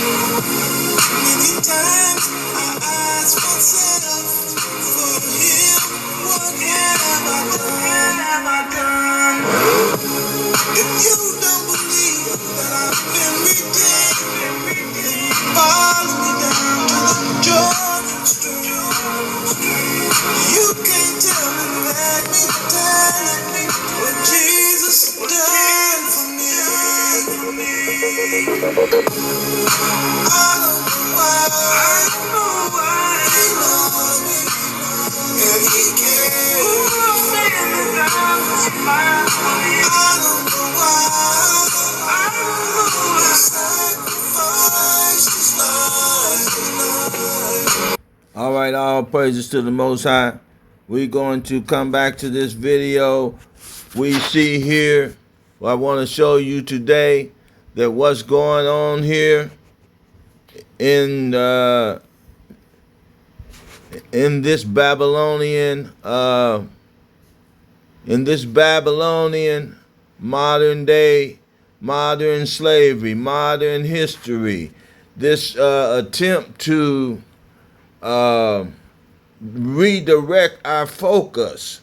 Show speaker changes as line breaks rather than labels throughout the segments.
Many times I ask myself for him, what have I done? If you don't believe that I've been redeemed, then follow me down to the Jordan stream. You can't tell me, let me tell it, what Jesus done for me. I don't know why he loves me, and he cares. I don't know why he sacrificed his life.
All right, all praises to the Most High. We're going to come back to this video. We see here, I want to show you today that what's going on here in this Babylonian modern day, modern slavery, modern history, this attempt to redirect our focus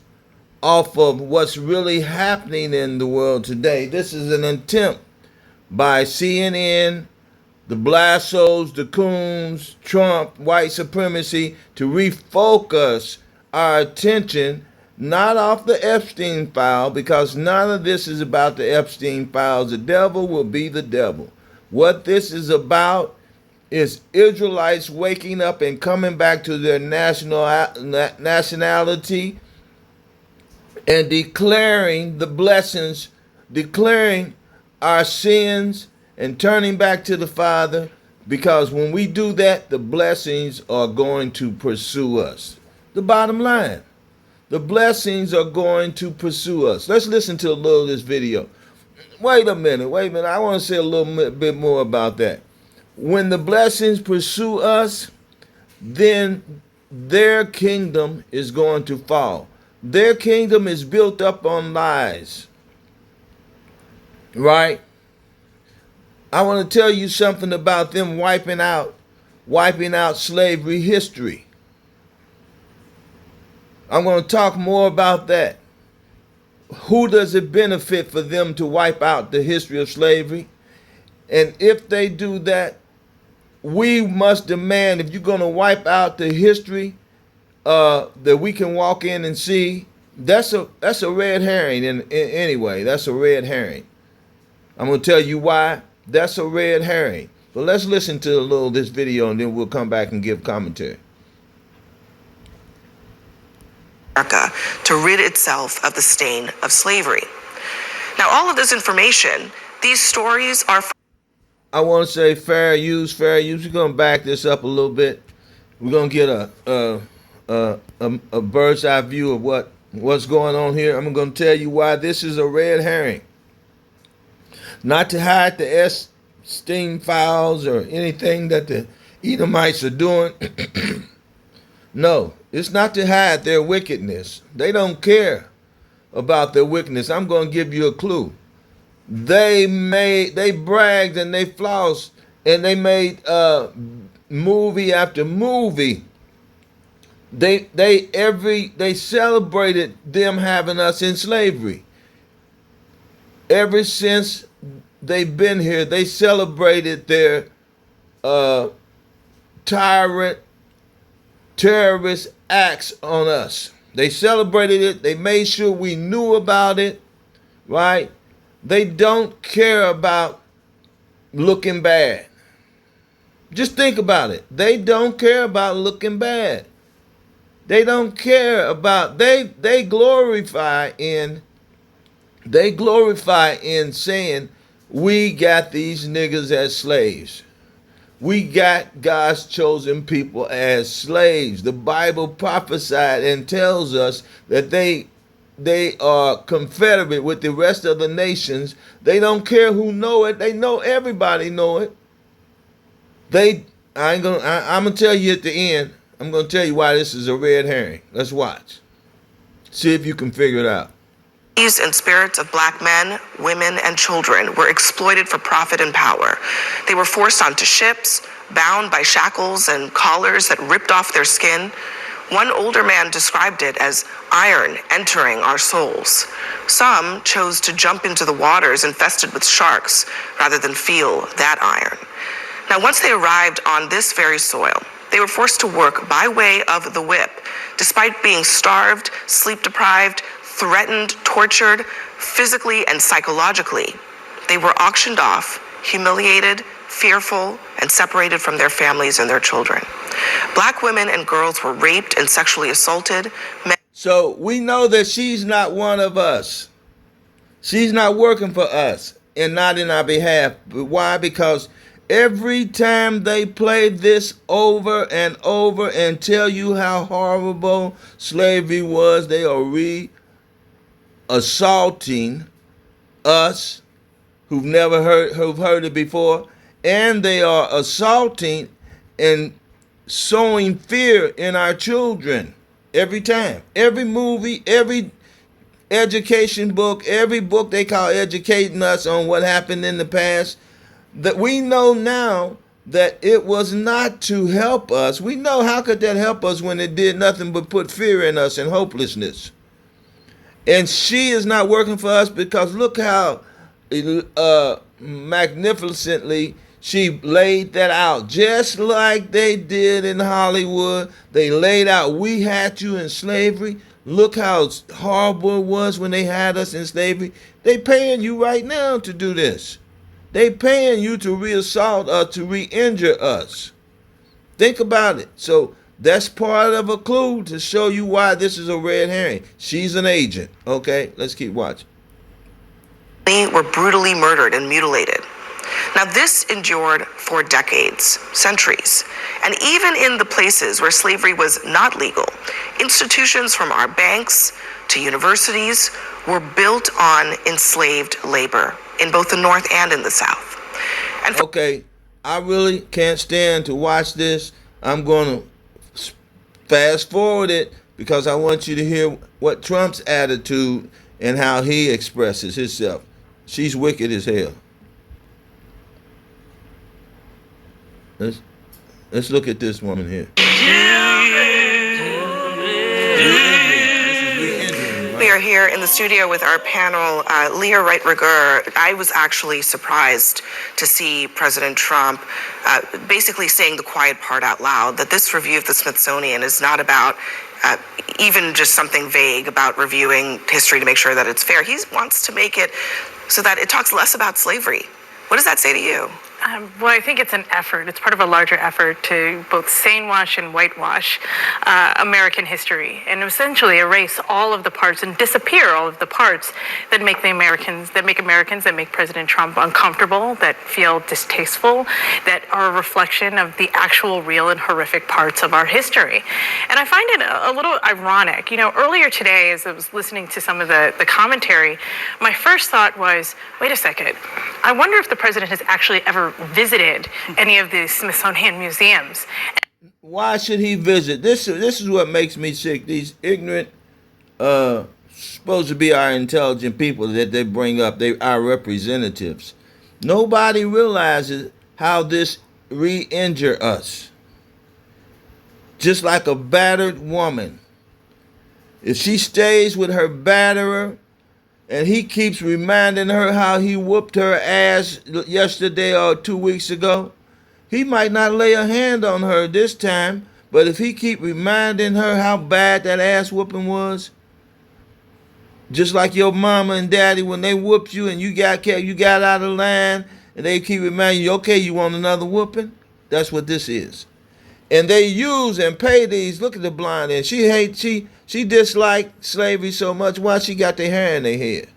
off of what's really happening in the world today. This is an attempt by CNN, the Blassos, the Coons, Trump, white supremacy, to refocus our attention not off the Epstein file, because none of this is about the Epstein files. The devil will be the devil. What this is about is Israelites waking up and coming back to their nationality and declaring the blessings, declaring our sins, and turning back to the Father, because when we do that, the blessings are going to pursue us. The bottom line, the blessings are going to pursue us. Let's listen to a little of this video. Wait a minute. I want to say a little bit more about that. When the blessings pursue us, then their kingdom is going to fall. Their kingdom is built up on lies. Right? I want to tell you something about them wiping out slavery history. I'm going to talk more about that. Who does it benefit for them to wipe out the history of slavery? And if they do that, we must demand, if you're going to wipe out the history that we can walk in and see, that's a red herring. Anyway, that's a red herring. I'm going to tell you why. That's a red herring. But let's listen to a little of this video, and then we'll come back and give commentary.
America to rid itself of the stain of slavery. Now, all of this information, these stories are...
I want to say fair use. We're going to back this up a little bit. We're going to get a bird's eye view of what's going on here. I'm going to tell you why this is a red herring. Not to hide the Epstein files or anything that the Edomites are doing. No, it's not to hide their wickedness. They don't care about their wickedness. I'm going to give you a clue. They bragged and they flossed and they made movie after movie. They celebrated them having us in slavery. Ever since they've been here, they celebrated their terrorist acts on us. They celebrated it. They made sure we knew about it, right? They don't care about looking bad. Just think about it. They don't care about looking bad. They don't care about, they glorify in saying, we got these niggas as slaves. We got God's chosen people as slaves. The Bible prophesied and tells us that they are confederate with the rest of the nations. They don't care who know it. They know everybody know it. I'm gonna tell you at the end. I'm gonna tell you why this is a red herring. Let's watch. See if you can figure it out.
Bodies and spirits of black men, women, and children were exploited for profit and power. They were forced onto ships, bound by shackles and collars that ripped off their skin. One older man described it as iron entering our souls. Some chose to jump into the waters infested with sharks rather than feel that iron. Now, once they arrived on this very soil, they were forced to work by way of the whip, despite being starved, sleep deprived, threatened, tortured, physically and psychologically. They were auctioned off, humiliated, fearful, and separated from their families and their children. Black women and girls were raped and sexually assaulted.
So we know that she's not one of us. She's not working for us and not in our behalf. But why? Because every time they play this over and over and tell you how horrible slavery was, they are assaulting us who've heard it before, and they are assaulting and sowing fear in our children every time. Every movie, every education book, every book they call educating us on what happened in the past, that we know now that it was not to help us. We know, how could that help us when it did nothing but put fear in us and hopelessness? And she is not working for us because look how magnificently she laid that out. Just like they did in Hollywood. They laid out, we had you in slavery. Look how horrible it was when they had us in slavery. They paying you right now to do this. They paying you to reassault us, to re-injure us. Think about it. So that's part of a clue to show you why this is a red herring. She's an agent. Okay, let's keep watching.
They were brutally murdered and mutilated. Now, this endured for decades, centuries. And even in the places where slavery was not legal, institutions from our banks to universities were built on enslaved labor in both the North and in the South. And
okay, I really can't stand to watch this. I'm going to fast forward it because I want you to hear what Trump's attitude and how he expresses himself. She's wicked as hell. Let's look at this woman here.
We are here in the studio with our panel, Leah Wright-Rigueur. I was actually surprised to see President Trump basically saying the quiet part out loud, that this review of the Smithsonian is not about even just something vague about reviewing history to make sure that it's fair. He wants to make it so that it talks less about slavery. What does that say to you?
Well, I think it's an effort. It's part of a larger effort to both sane-wash and whitewash American history and essentially erase all of the parts and disappear all of the parts that make Americans, that make President Trump uncomfortable, that feel distasteful, that are a reflection of the actual real and horrific parts of our history. And I find it a little ironic. You know, earlier today, as I was listening to some of the commentary, my first thought was, wait a second, I wonder if the president has actually ever visited any of the Smithsonian museums.
Why should he visit? This is what makes me sick. These ignorant, supposed to be our intelligent people that they bring up, they our representatives. Nobody realizes how this re-injure us. Just like a battered woman. If she stays with her batterer, and he keeps reminding her how he whooped her ass yesterday or 2 weeks ago, he might not lay a hand on her this time, but if he keep reminding her how bad that ass whooping was, just like your mama and daddy when they whooped you and you got out of line, and they keep reminding you, okay, you want another whooping? That's what this is. And they use and pay these. Look at the blonde, and she disliked slavery so much. Why she got their hair in their head?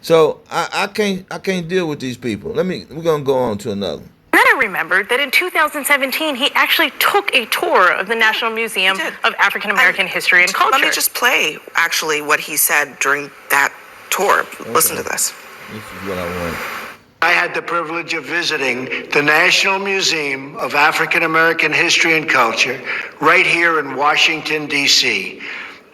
So I can't deal with these people. We're gonna go on to another.
Then I remembered that in 2017 he actually took a tour of the National Museum of African American History and Culture.
Let me just play actually what he said during that tour. Okay. Listen to this.
This is what I want.
I had the privilege of visiting the National Museum of African American History and Culture right here in Washington, D.C.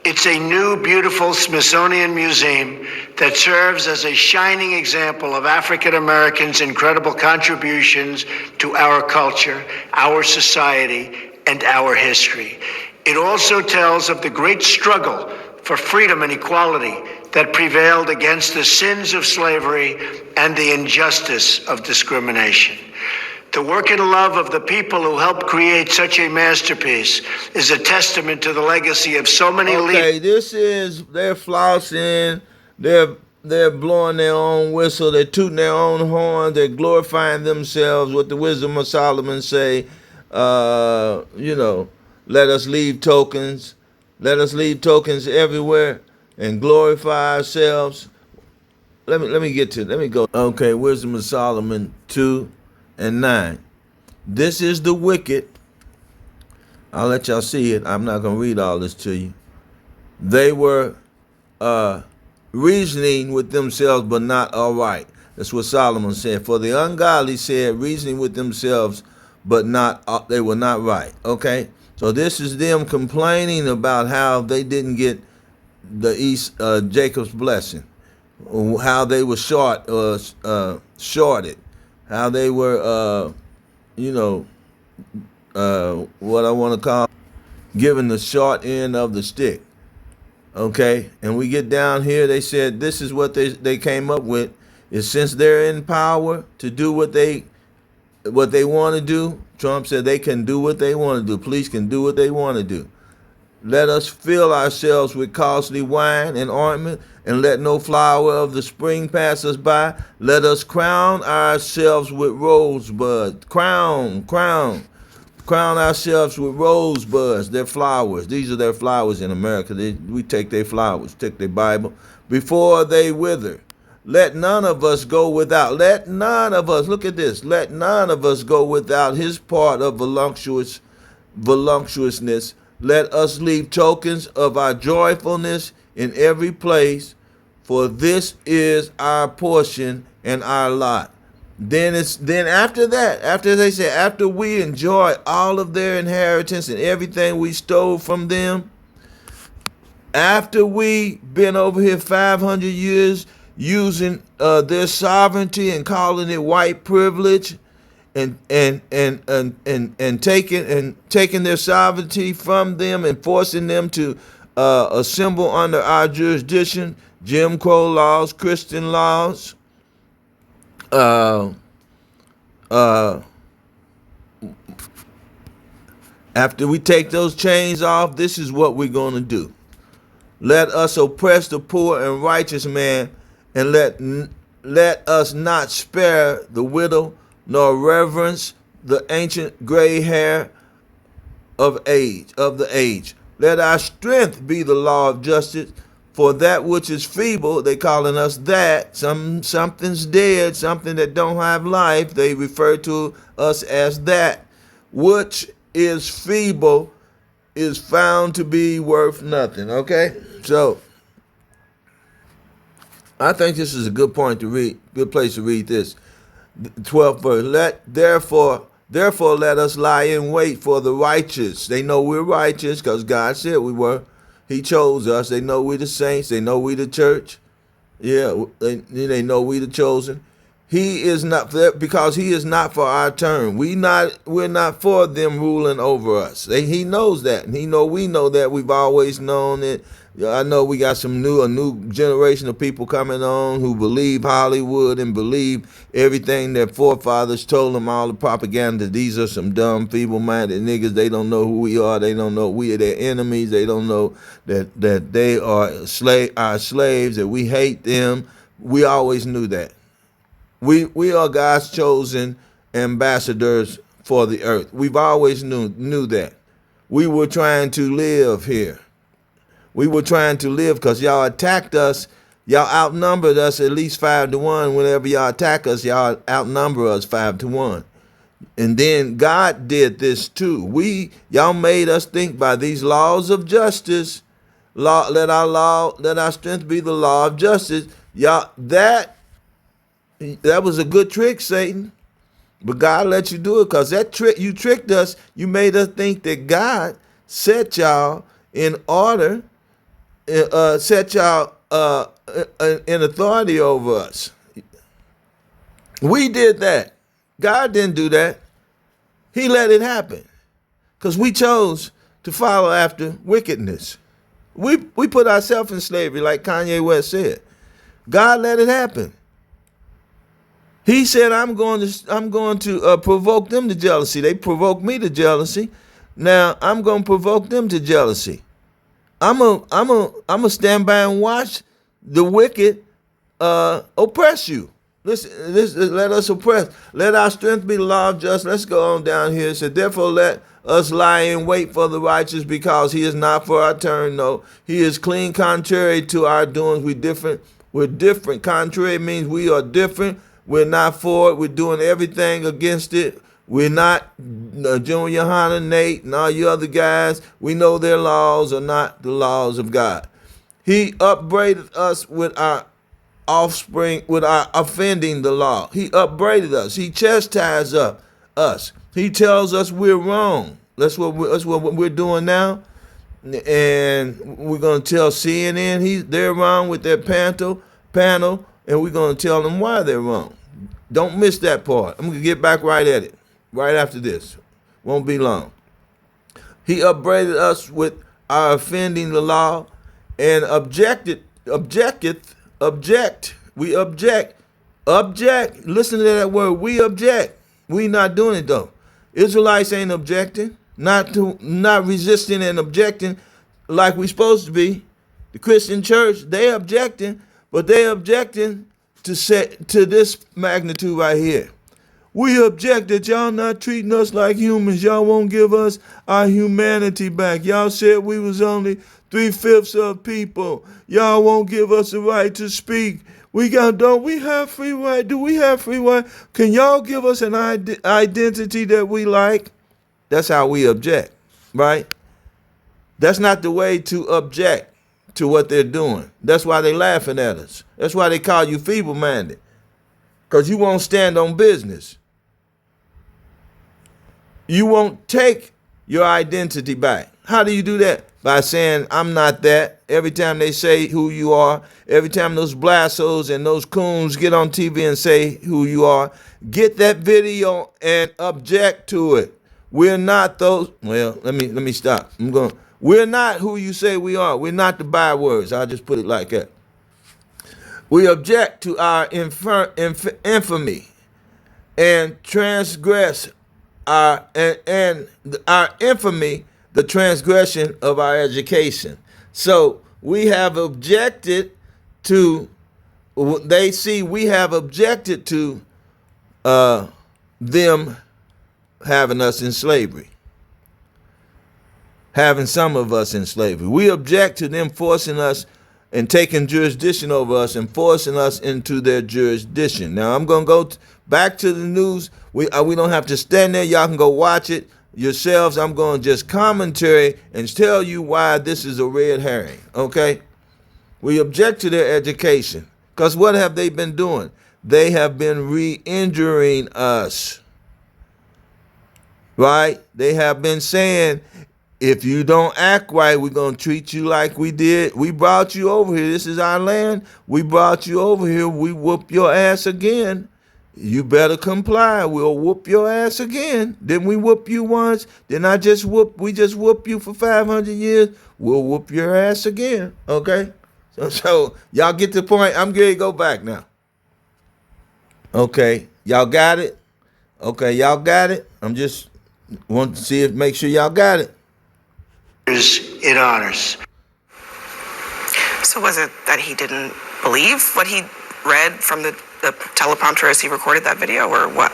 It's a new, beautiful Smithsonian museum that serves as a shining example of African Americans' incredible contributions to our culture, our society, and our history. It also tells of the great struggle for freedom and equality that prevailed against the sins of slavery and the injustice of discrimination. The work and love of the people who helped create such a masterpiece is a testament to the legacy of so many leaders.
Okay, this is they're flossing, they're blowing their own whistle, they're tooting their own horn, they're glorifying themselves. What the wisdom of Solomon say, let us leave tokens, everywhere, and glorify ourselves. Let me go. Okay, wisdom of Solomon 2:9. This is the wicked. I'll let y'all see it. I'm not gonna read all this to you. They were reasoning with themselves, but not all right. That's what Solomon said. For the ungodly said, reasoning with themselves, but they were not right. Okay, so this is them complaining about how they didn't get the Jacob's blessing, how they were shorted, how they were, what I want to call given the short end of the stick. Okay, and we get down here, they said this is what they came up with, is since they're in power to do what they want to do. Trump said they can do what they want to do. Police can do what they want to do. Let us fill ourselves with costly wine and ointment, and let no flower of the spring pass us by. Let us crown ourselves with rosebuds. Crown ourselves with rosebuds, their flowers. These are their flowers in America. We take their flowers, take their Bible, before they wither. Let none of us go without. Let none of us, look at this, let none of us go without his part of voluptuousness. Let us leave tokens of our joyfulness in every place, for this is our portion and our lot. Then after that, after we enjoy all of their inheritance and everything we stole from them, after we been over here 500 years using their sovereignty and calling it white privilege, and taking their sovereignty from them and forcing them to assemble under our jurisdiction, Jim Crow laws, Christian laws. After we take those chains off, this is what we're going to do. Let us oppress the poor and righteous man, and let us not spare the widow, nor reverence the ancient gray hair of the age. Let our strength be the law of justice. For that which is feeble, they calling us that. Something's dead, something that don't have life. They refer to us as that. Which is feeble is found to be worth nothing. Okay? So, I think this is a good point to read, good place to read this. 12th verse. Therefore let us lie in wait for the righteous. They know we're righteous because God said we were. He chose us. They know we the saints. They know we the church. Yeah, they know we the chosen. He is not because he is not for our turn. We're not for them ruling over us. He knows that, and we know that. We've always known it. I know we got a new generation of people coming on who believe Hollywood and believe everything their forefathers told them, all the propaganda. These are some dumb, feeble-minded niggas. They don't know who we are. They don't know we are their enemies. They don't know that they are our slaves, that we hate them. We always knew that. We are God's chosen ambassadors for the earth. We've always knew that. We were trying to live here. We were trying to live because y'all attacked us. Y'all outnumbered us at least 5-1. Whenever y'all attack us, y'all outnumber us 5-1. And then God did this too. Y'all made us think by these laws of justice. Let our strength be the law of justice. Y'all, that was a good trick, Satan. But God let you do it because you tricked us. You made us think that God set y'all in order set y'all in authority over us. We did that. God didn't do that. He let it happen because we chose to follow after wickedness. We put ourselves in slavery, like Kanye West said. God let it happen. He said, I'm going to provoke them to jealousy. They provoked me to jealousy. Now I'm going to provoke them to jealousy. I'm a stand by and watch the wicked oppress you. Listen, let us oppress. Let our strength be the law of justice. Let's go on down here. It said, therefore let us lie in wait for the righteous, because he is not for our turn. No, he is clean contrary to our doings. We're different. Contrary means we are different. We're not for it. We're doing everything against it. We're not Junior, Hannah, Nate, and all you other guys. We know their laws are not the laws of God. He upbraided us with our offspring, with our offending the law. He upbraided us. He chastised us. He tells us we're wrong. That's what we're doing now. And we're going to tell CNN they're wrong with their panel, and we're going to tell them why they're wrong. Don't miss that part. I'm going to get back right at it, right after this. Won't be long. He upbraided us with our offending the law and object. We object. Listen to that word. We object. We not doing it though. Israelites ain't objecting, not resisting and objecting like we supposed to be. The Christian church, they objecting, but they objecting to this magnitude right here. We object that y'all not treating us like humans. Y'all won't give us our humanity back. Y'all said we was only 3/5 of people. Y'all won't give us the right to speak. Don't we have free right? Do we have free right? Can y'all give us an identity that we like? That's how we object, right? That's not the way to object to what they're doing. That's why they laughing at us. That's why they call you feeble-minded, because you won't stand on business. You won't take your identity back. How do you do that? By saying, I'm not that. Every time they say who you are, every time those blassos and those coons get on TV and say who you are, get that video and object to it. We're not those. Well, let me stop. We're not who you say we are. We're not the bywords. I'll just put it like that. We object to our infamy and transgress our infamy, the transgression of our education. So we have objected to. They see we have objected to them having us in slavery, having some of us in slavery. We object to them forcing us and taking jurisdiction over us and forcing us into their jurisdiction. Now I'm going to go back to the news. We don't have to stand there. Y'all can go watch it yourselves. I'm going to just commentary and tell you why this is a red herring, okay? We object to their education because what have they been doing? They have been re-injuring us, right? They have been saying, if you don't act right, we're going to treat you like we did. We brought you over here. This is our land. We brought you over here. We whoop your ass again. You better comply. We'll whoop your ass again. Didn't we whoop you once? Didn't we just whoop you for 500 years? We'll whoop your ass again. Okay? So y'all get the point. I'm going to go back now. Okay. Y'all got it? Okay, y'all got it? I'm just want to see make sure y'all got it.
It honors.
So was it that he didn't believe what he read from the teleprompter as he recorded that video, or what?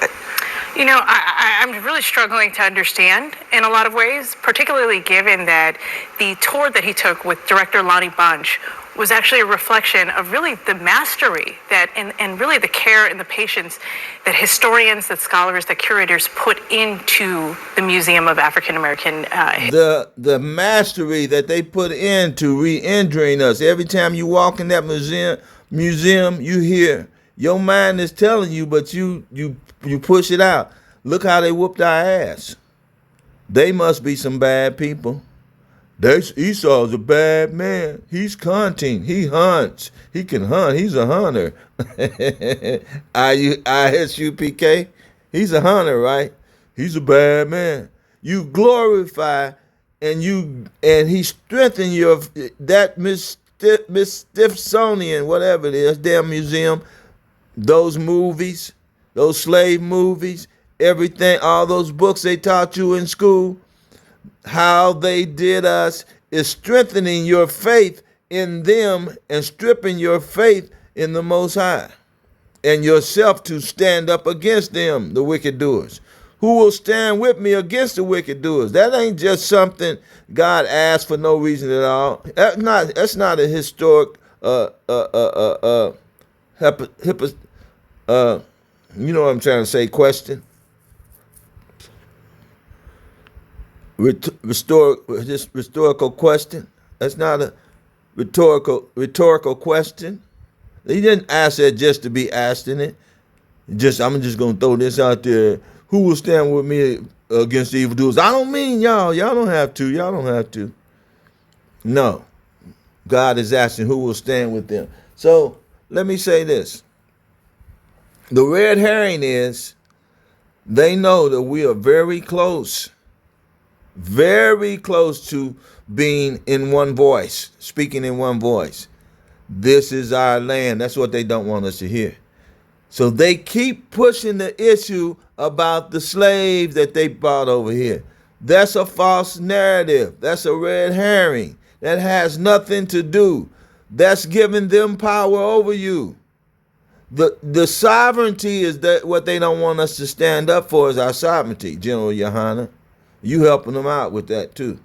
You know, I'm really struggling to understand in a lot of ways, particularly given that the tour that he took with director Lonnie Bunch was actually a reflection of really the mastery that and really the care and the patience that historians, that scholars, that curators put into the Museum of African American
the mastery that they put into re-injuring us. Every time you walk in that museum, you hear your mind is telling you, but you push it out. Look how they whooped our ass. They must be some bad people. Esau's a bad man. He's hunting. He hunts. He can hunt. He's a hunter. ISUPK. He's a hunter, right? He's a bad man. You glorify and he strengthened your that Smithsonian, whatever it is, damn museum, those movies, those slave movies, everything, all those books they taught you in school, how they did us is strengthening your faith in them and stripping your faith in the Most High and yourself to stand up against them, the wicked doers. Who will stand with me against the wicked doers? That ain't just something God asked for no reason at all. That's not a historic you know what I'm trying to say, question. Rhetorical question. That's not a rhetorical question. He didn't ask that just to be asking it. I'm just gonna throw this out there. Who will stand with me against the evildoers? I don't mean y'all. Y'all don't have to. Y'all don't have to. No. God is asking who will stand with them. So let me say this. The red herring is they know that we are very close to being in one voice, speaking in one voice. This is our land. That's what they don't want us to hear. So they keep pushing the issue about the slaves that they brought over here. That's a false narrative. That's a red herring. That has nothing to do. That's giving them power over you. The sovereignty is that what they don't want us to stand up for is our sovereignty, General Yohana. You helping them out with that too.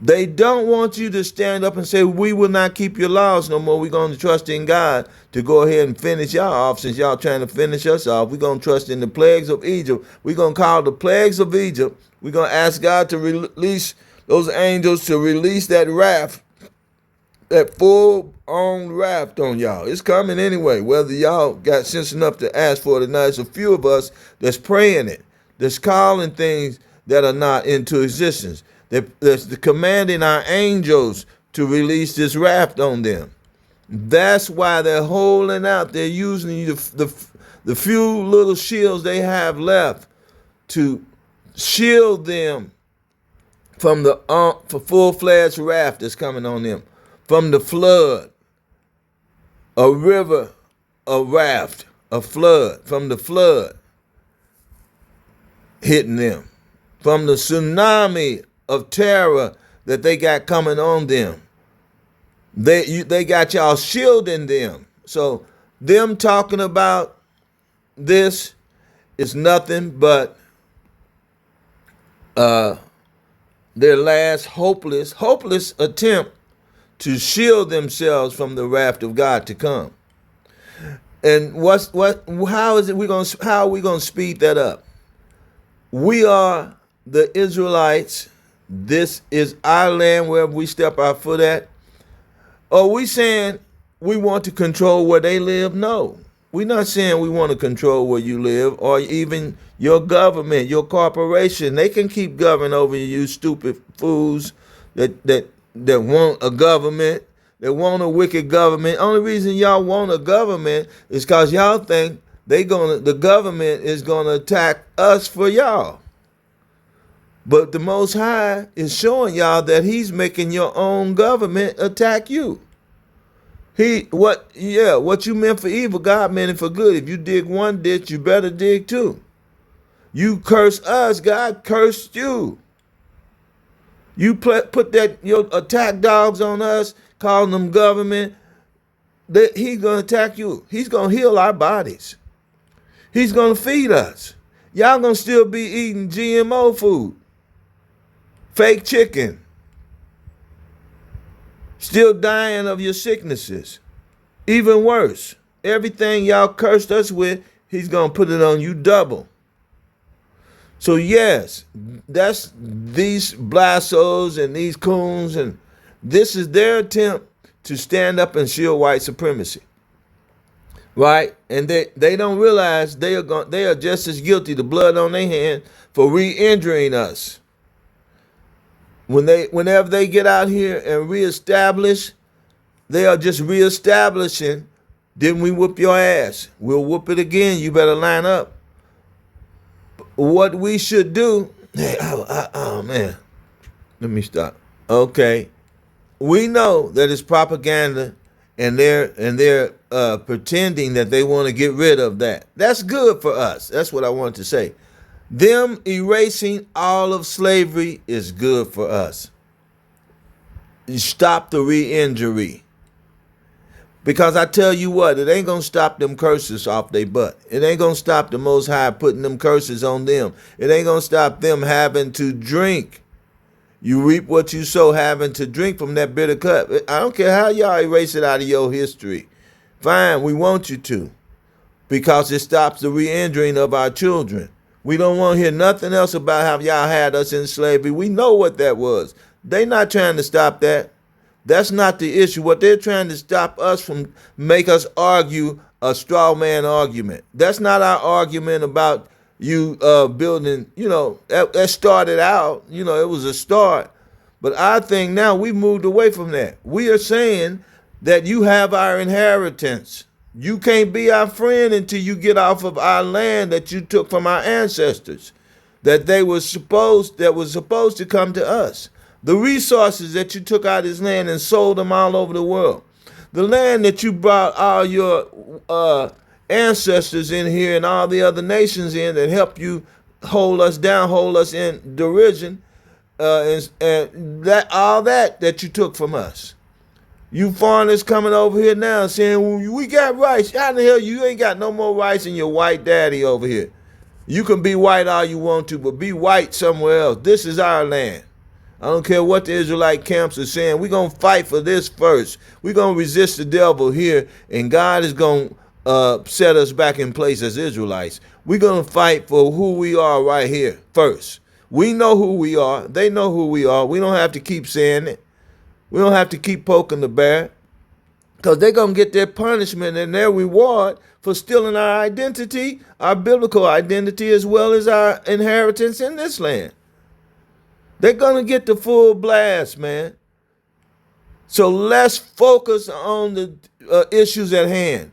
They don't want you to stand up and say, we will not keep your laws no more. We're going to trust in God to go ahead and finish y'all off. Since y'all trying to finish us off, we're going to trust in the plagues of Egypt. We're going to call the plagues of Egypt. We're going to ask God to release those angels to release that wrath, that full-on wrath on y'all. It's coming anyway, whether y'all got sense enough to ask for it or not. It's a few of us that's praying it, that's calling things that are not into existence. That's commanding our angels to release this wrath on them. That's why they're holding out. They're using the few little shields they have left to shield them from the for full-fledged wrath that's coming on them. From the flood, a river, a raft, a flood, from the flood hitting them. From the tsunami of terror that they got coming on them. They got y'all shielding them. So them talking about this is nothing but their last hopeless attempt to shield themselves from the wrath of God to come. And how are we gonna speed that up? We are the Israelites. This is our land wherever we step our foot at. Are we saying we want to control where they live? No. We're not saying we want to control where you live or even your government, your corporation. They can keep governing over you stupid fools that want a government, that want a wicked government. Only reason y'all want a government is because y'all think the government is gonna attack us for y'all. But the Most High is showing y'all that he's making your own government attack you. What you meant for evil, God meant it for good. If you dig one ditch, you better dig two. You curse us, God cursed you. You put your attack dogs on us, calling them government. He's going to attack you. He's going to heal our bodies. He's going to feed us. Y'all going to still be eating GMO food. Fake chicken. Still dying of your sicknesses. Even worse. Everything y'all cursed us with, he's going to put it on you double. So yes, that's these blassos and these coons, and this is their attempt to stand up and shield white supremacy. Right? And they don't realize they are just as guilty, the blood on their hand, for re-injuring us. Whenever they get out here and reestablish, they are just reestablishing. Didn't we whoop your ass? We'll whoop it again. You better line up. What we should do. Hey, oh man. Let me stop. Okay. We know that it's propaganda and they're pretending that they want to get rid of that. That's good for us. That's what I wanted to say. Them erasing all of slavery is good for us. You stop the re-injury. Because I tell you what, it ain't going to stop them curses off their butt. It ain't going to stop the Most High putting them curses on them. It ain't going to stop them having to drink. You reap what you sow, having to drink from that bitter cup. I don't care how y'all erase it out of your history. Fine, we want you to. Because it stops the re-injuring of our children. We don't want to hear nothing else about how y'all had us in slavery. We know what that was. They not trying to stop that. That's not the issue. What they're trying to stop us from, make us argue a straw man argument. That's not our argument about you building, that started out, it was a start. But I think now we moved away from that. We are saying that you have our inheritance. You can't be our friend until you get off of our land that you took from our ancestors, that was supposed to come to us. The resources that you took out of this land and sold them all over the world. The land that you brought all your ancestors in here and all the other nations in that help you hold us down, hold us in derision, and that all that you took from us. You foreigners coming over here now saying, well, we got rights. How the hell you ain't got no more rights than your white daddy over here? You can be white all you want to, but be white somewhere else. This is our land. I don't care what the Israelite camps are saying. We're going to fight for this first. We're going to resist the devil here, and God is going to set us back in place as Israelites. We're going to fight for who we are right here first. We know who we are. They know who we are. We don't have to keep saying it. We don't have to keep poking the bear, because they're going to get their punishment and their reward for stealing our identity, our biblical identity, as well as our inheritance in this land. They're going to get the full blast, man. So let's focus on the issues at hand.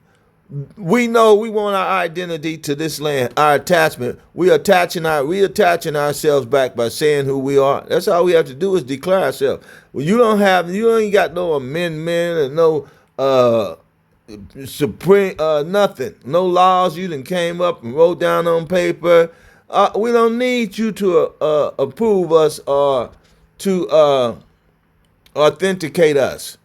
We know we want our identity to this land, our attachment. We're reattaching ourselves back by saying who we are. That's all we have to do is declare ourselves. Well, you ain't got no amendment and no supreme nothing. No laws you done came up and wrote down on paper. We don't need you to approve us or to authenticate us.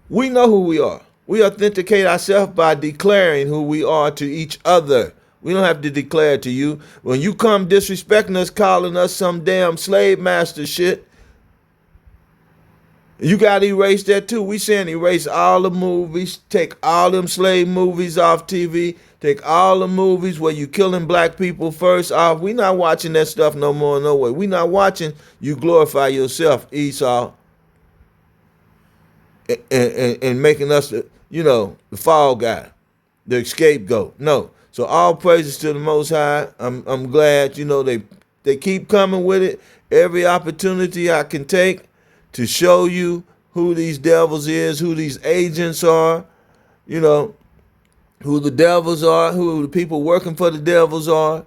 We know who we are. We authenticate ourselves by declaring who we are to each other. We don't have to declare it to you. When you come disrespecting us, calling us some damn slave master shit, you got to erase that too. We saying erase all the movies, take all them slave movies off TV, take all the movies where you killing black people first off. We not watching that stuff no more, no way. We not watching you glorify yourself, Esau, and making us, the fall guy, the scapegoat. No. So all praises to the Most High. I'm glad, they keep coming with it. Every opportunity I can take to show you who these devils is, who these agents are, who the devils are, who the people working for the devils are.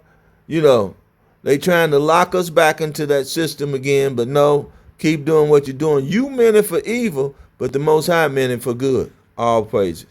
They trying to lock us back into that system again, but no, keep doing what you're doing. You meant it for evil, but the Most High meant it for good. All praises.